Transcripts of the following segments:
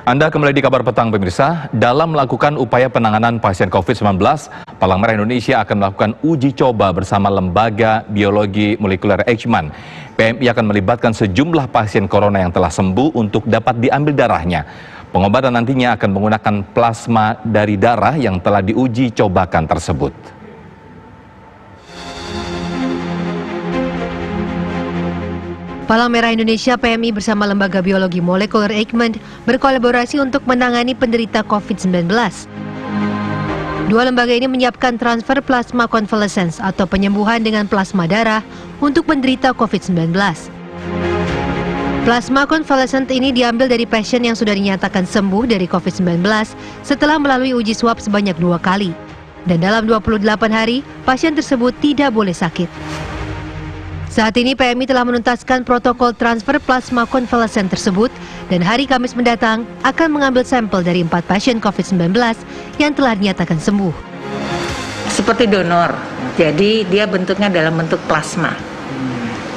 Anda kembali di Kabar Petang pemirsa. Dalam melakukan upaya penanganan pasien COVID-19, Palang Merah Indonesia akan melakukan uji coba bersama Lembaga Biologi Molekuler Eichmann. PMI akan melibatkan sejumlah pasien corona yang telah sembuh untuk dapat diambil darahnya. Pengobatan nantinya akan menggunakan plasma dari darah yang telah diuji cobakan tersebut. Palang Merah Indonesia PMI bersama Lembaga Biologi Molekuler Eichmann berkolaborasi untuk menangani penderita COVID-19. Dua lembaga ini menyiapkan transfer plasma konvalesens atau penyembuhan dengan plasma darah untuk penderita COVID-19. Plasma konvalesen ini diambil dari pasien yang sudah dinyatakan sembuh dari COVID-19 setelah melalui uji swab sebanyak 2 kali. Dan dalam 28 hari, pasien tersebut tidak boleh sakit. Saat ini PMI telah menuntaskan protokol transfer plasma konvalesen tersebut dan hari Kamis mendatang akan mengambil sampel dari 4 pasien COVID-19 yang telah dinyatakan sembuh. Seperti donor, jadi dia bentuknya dalam bentuk plasma.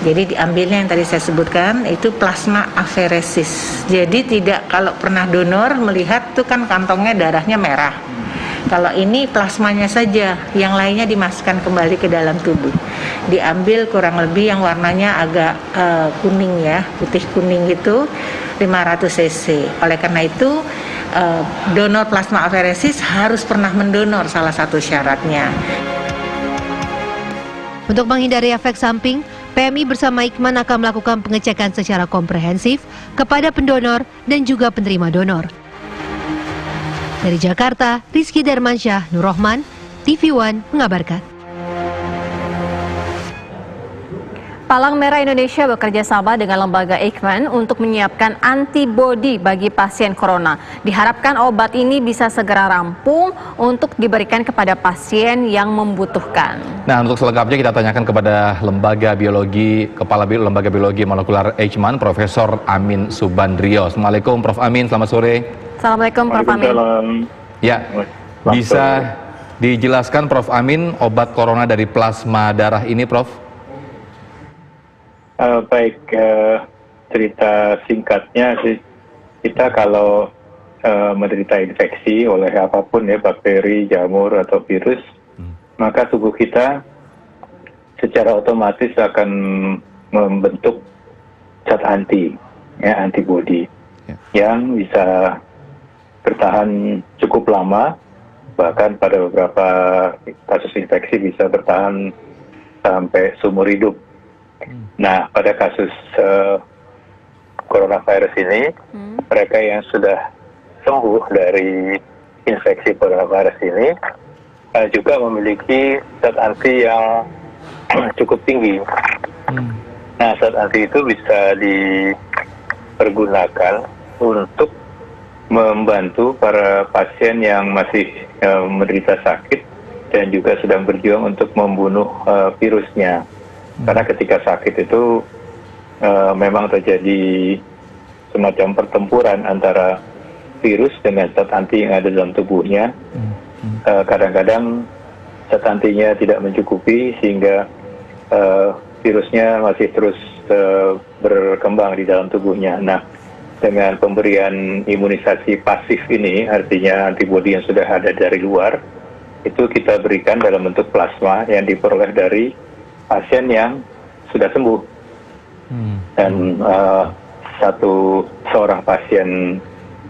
Jadi diambilnya yang tadi saya sebutkan itu plasma aferesis. Jadi tidak, kalau pernah donor melihat tuh kan kantongnya darahnya merah. Kalau ini plasmanya saja, yang lainnya dimasukkan kembali ke dalam tubuh. Diambil kurang lebih yang warnanya agak kuning ya, putih kuning itu 500 cc. Oleh karena itu donor plasma aferesis harus pernah mendonor, salah satu syaratnya. Untuk menghindari efek samping, PMI bersama Eichmann akan melakukan pengecekan secara komprehensif kepada pendonor dan juga penerima donor. Dari Jakarta, Rizky Darmansyah, Nur Rohman, TV One mengabarkan. Palang Merah Indonesia bekerja sama dengan Lembaga Eichmann untuk menyiapkan antibodi bagi pasien corona. Diharapkan obat ini bisa segera rampung untuk diberikan kepada pasien yang membutuhkan. Nah, untuk selengkapnya kita tanyakan kepada Kepala Lembaga Biologi Molekuler Eichmann, Profesor Amin Subandrio. Assalamualaikum Prof. Amin, selamat sore. Assalamualaikum Prof. Amin. Ya, bisa dijelaskan Prof. Amin obat corona dari plasma darah ini, Prof? Baik, cerita singkatnya sih, kita kalau menderita infeksi oleh apapun ya, bakteri, jamur, atau virus, maka tubuh kita secara otomatis akan membentuk zat anti, ya, antibodi, yang bisa bertahan cukup lama, bahkan pada beberapa kasus infeksi bisa bertahan sampai seumur hidup. Nah, pada kasus coronavirus ini, mereka yang sudah sembuh dari infeksi coronavirus ini juga memiliki zat anti yang cukup tinggi. Nah, zat anti itu bisa dipergunakan untuk membantu para pasien yang masih menderita sakit dan juga sedang berjuang untuk membunuh virusnya. Karena ketika sakit itu memang terjadi semacam pertempuran antara virus dengan zat anti yang ada dalam tubuhnya. Kadang-kadang zat antinya tidak mencukupi sehingga virusnya masih terus berkembang di dalam tubuhnya. Nah, dengan pemberian imunisasi pasif ini, artinya antibodi yang sudah ada dari luar, itu kita berikan dalam bentuk plasma yang diperoleh dari pasien yang sudah sembuh. Dan seorang pasien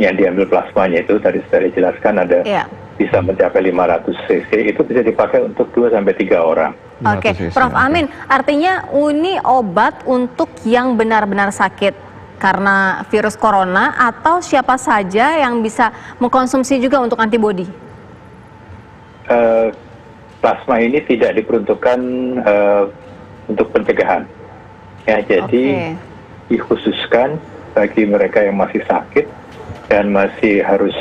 yang diambil plasmanya itu tadi sudah dijelaskan ada bisa mencapai 500 cc, itu bisa dipakai untuk 2-3 orang. Oke, Prof. Amin, artinya ini obat untuk yang benar-benar sakit karena virus corona atau siapa saja yang bisa mengkonsumsi juga untuk antibodi? Plasma ini tidak diperuntukkan untuk pencegahan. Ya, jadi dikhususkan bagi mereka yang masih sakit dan masih harus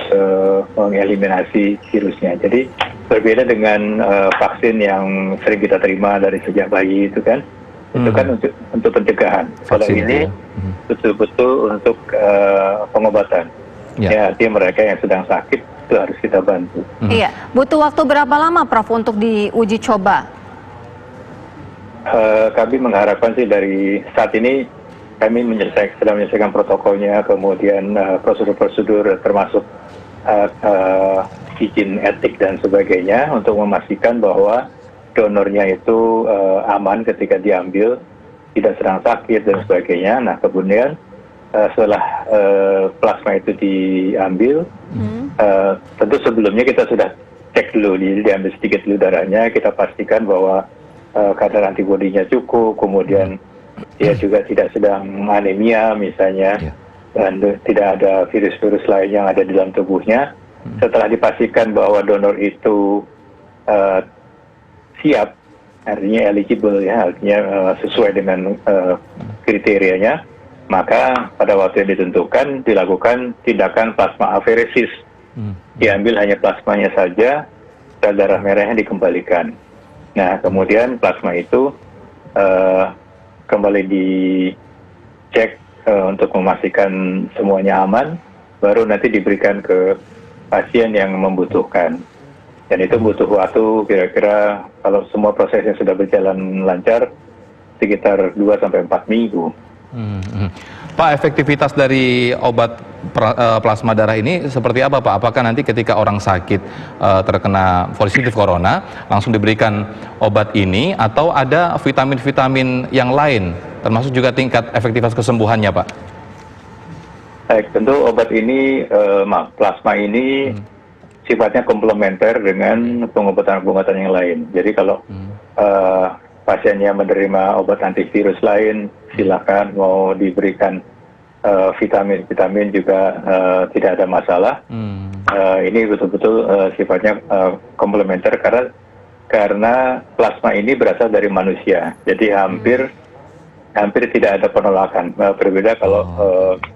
mengeliminasi virusnya. Jadi berbeda dengan vaksin yang sering kita terima dari sejak bayi itu kan, itu kan untuk pencegahan. Kalau ini betul-betul untuk pengobatan. Ya, artinya mereka yang sedang sakit itu harus kita bantu. Iya, butuh waktu berapa lama, Prof, untuk diuji coba? Kami mengharapkan sih dari saat ini kami sedang menyelesaikan protokolnya, kemudian prosedur-prosedur termasuk izin etik dan sebagainya untuk memastikan bahwa donornya itu aman ketika diambil, tidak sedang sakit dan sebagainya. Nah, kemudian setelah plasma itu diambil, tentu sebelumnya kita sudah cek dulu, diambil sedikit dulu darahnya, kita pastikan bahwa kadar antibodinya cukup, kemudian dia juga tidak sedang anemia misalnya, dan tidak ada virus-virus lain yang ada di dalam tubuhnya. Setelah dipastikan bahwa donor itu siap, artinya eligible ya, artinya sesuai dengan kriterianya, maka pada waktu yang ditentukan dilakukan tindakan plasma aferesis. Diambil hanya plasmanya saja, sel darah merahnya dikembalikan. Nah, kemudian plasma itu kembali dicek untuk memastikan semuanya aman, baru nanti diberikan ke pasien yang membutuhkan. Dan itu butuh waktu kira-kira kalau semua prosesnya sudah berjalan lancar sekitar 2-4 minggu. Pak, efektivitas dari obat plasma darah ini seperti apa, Pak? Apakah nanti ketika orang sakit terkena positif corona langsung diberikan obat ini, atau ada vitamin-vitamin yang lain, termasuk juga tingkat efektivitas kesembuhannya, Pak? Baik, tentu obat ini, plasma ini sifatnya komplementer dengan pengobatan-pengobatan yang lain. Jadi kalau pasiennya menerima obat antivirus lain, silakan, mau diberikan vitamin juga tidak ada masalah. Ini betul-betul sifatnya komplementer karena plasma ini berasal dari manusia, jadi hampir tidak ada penolakan. Berbeda kalau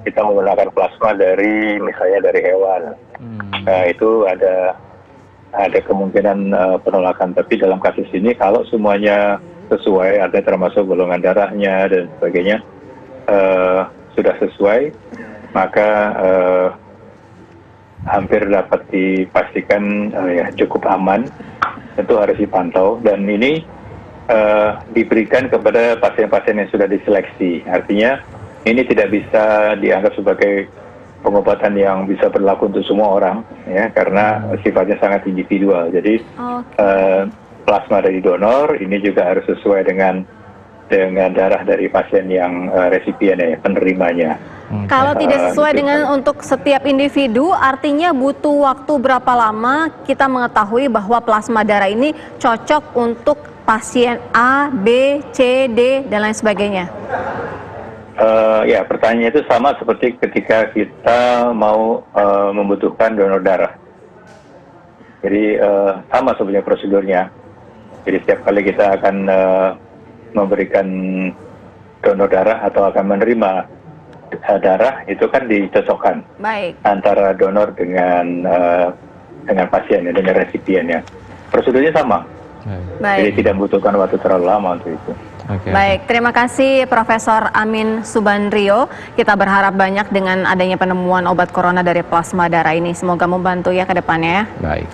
kita menggunakan plasma dari misalnya dari hewan, itu ada kemungkinan penolakan. Tapi dalam kasus ini kalau semuanya sesuai, ada termasuk golongan darahnya dan sebagainya sudah sesuai, maka hampir dapat dipastikan ya cukup aman. Tentu harus dipantau, dan ini diberikan kepada pasien-pasien yang sudah diseleksi. Artinya ini tidak bisa dianggap sebagai pengobatan yang bisa berlaku untuk semua orang, ya, karena sifatnya sangat individual. Jadi plasma dari donor ini juga harus sesuai dengan darah dari pasien yang resipien, ya, penerimanya. Kalau tidak sesuai dengan untuk setiap individu, artinya butuh waktu berapa lama kita mengetahui bahwa plasma darah ini cocok untuk pasien A, B, C, D, dan lain sebagainya? Ya, pertanyaannya itu sama seperti ketika kita mau membutuhkan donor darah. Jadi sama sebenarnya prosedurnya. Jadi setiap kali kita akan memberikan donor darah atau akan menerima darah, itu kan dicocokkan. Baik. Antara donor dengan pasien, ya, dengan resipiennya. Prosedurnya sama. Baik. Jadi tidak membutuhkan waktu terlalu lama untuk itu. Baik, terima kasih Profesor Amin Subandrio. Kita berharap banyak dengan adanya penemuan obat corona dari plasma darah ini. Semoga membantu ya ke depannya. Baik.